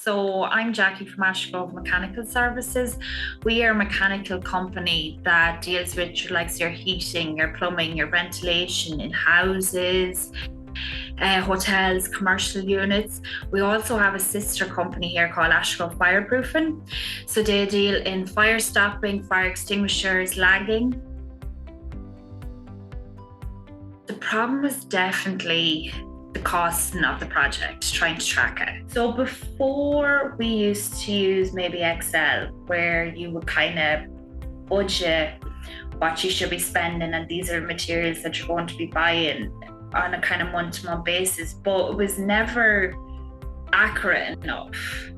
So I'm Jackie from Ashgrove Mechanical Services. We are a mechanical company that deals with your heating, your plumbing, your ventilation in houses, hotels, commercial units. We also have a sister company here called Ashgrove Fireproofing. So they deal in fire stopping, fire extinguishers, lagging. The problem was definitely the costing of the project, trying to track it. So before we used to use maybe Excel, where you would kind of budget what you should be spending, and these are materials that you're going to be buying on a kind of month-to-month basis, but it was never accurate enough.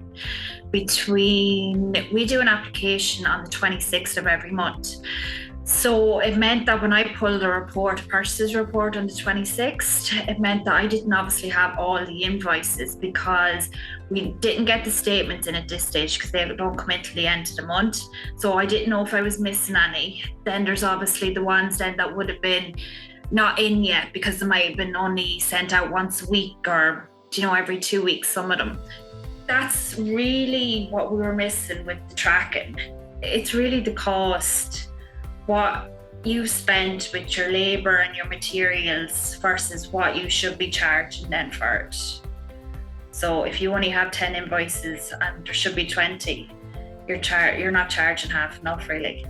We do an application on the 26th of every month. So it meant that when I pulled the purchase report on the 26th, it meant that I didn't obviously have all the invoices because we didn't get the statements in at this stage because they don't come in till the end of the month. So I didn't know if I was missing any. Then there's obviously the ones then that would have been not in yet because they might have been only sent out once a week or, every 2 weeks, some of them. That's really what we were missing with the tracking. It's really the cost, what you spent with your labor and your materials versus what you should be charging then for it. So if you only have 10 invoices and there should be 20, you're not charging half enough really.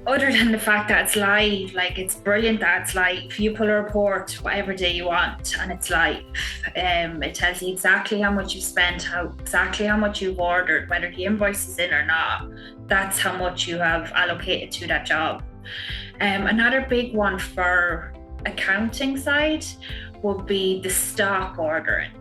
Other than the fact that it's live, it's brilliant that it's live. You pull a report whatever day you want and it's live. It tells you exactly how much you spent, exactly how much you've ordered, whether the invoice is in or not. That's how much you have allocated to that job. Another big one for accounting side would be the stock ordering.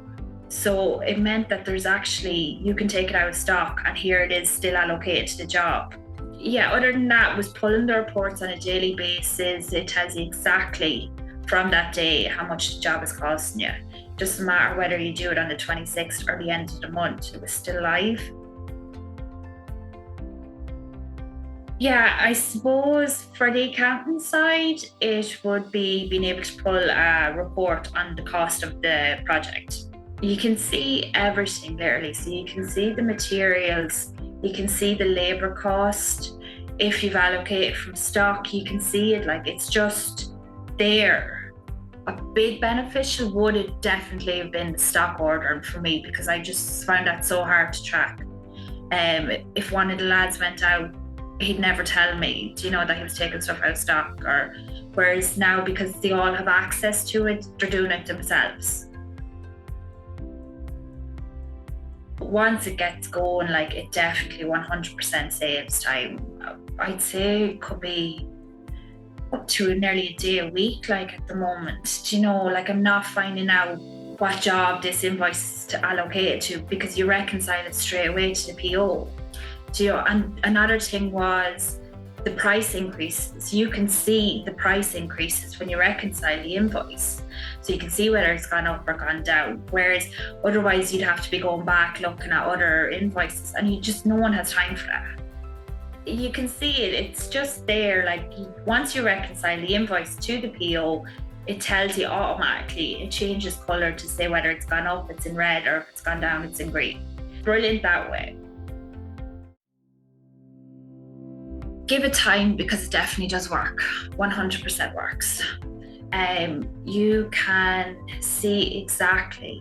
So it meant that you can take it out of stock and here it is still allocated to the job. Yeah, other than that was pulling the reports on a daily basis. It tells you exactly from that day how much the job is costing you. Doesn't matter whether you do it on the 26th or the end of the month, it was still live. Yeah, I suppose for the accountant side, it would be being able to pull a report on the cost of the project. You can see everything literally. So you can see the materials, you can see the labor cost. If you've allocated from stock, you can see it, it's just there. A big beneficial would have definitely have been the stock ordering for me because I just found that so hard to track. If one of the lads went out, he'd never tell me, that he was taking stuff out of stock, whereas now because they all have access to it, they're doing it themselves. Once it gets going, it definitely 100% saves time. I'd say it could be up to nearly a day a week, at the moment. I'm not finding out what job this invoice is allocated to because you reconcile it straight away to the PO. And another thing was the price increases. You can see the price increases when you reconcile the invoice. So you can see whether it's gone up or gone down. Whereas otherwise you'd have to be going back looking at other invoices and no one has time for that. You can see it's just there. Once you reconcile the invoice to the PO, it tells you automatically, it changes color to say whether it's gone up, it's in red, or if it's gone down, it's in green. Brilliant that way. Give it time because it definitely does work. 100% works. You can see exactly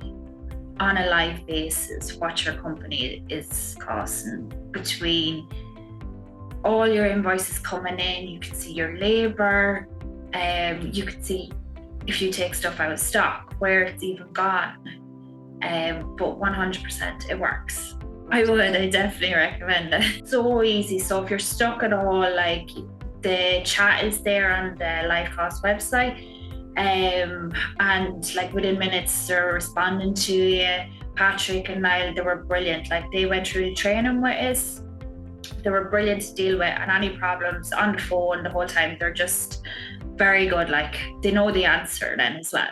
on a live basis what your company is costing between all your invoices coming in. You can see your labor. You can see if you take stuff out of stock, where it's even gone. But 100% it works. I definitely recommend it. So easy. So if you're stuck at all, the chat is there on the LiveCosts website. And within minutes they're responding to you. Patrick and Niall, they were brilliant. They went through the training with us. They were brilliant to deal with, and any problems on the phone the whole time, they're just very good. They know the answer then as well.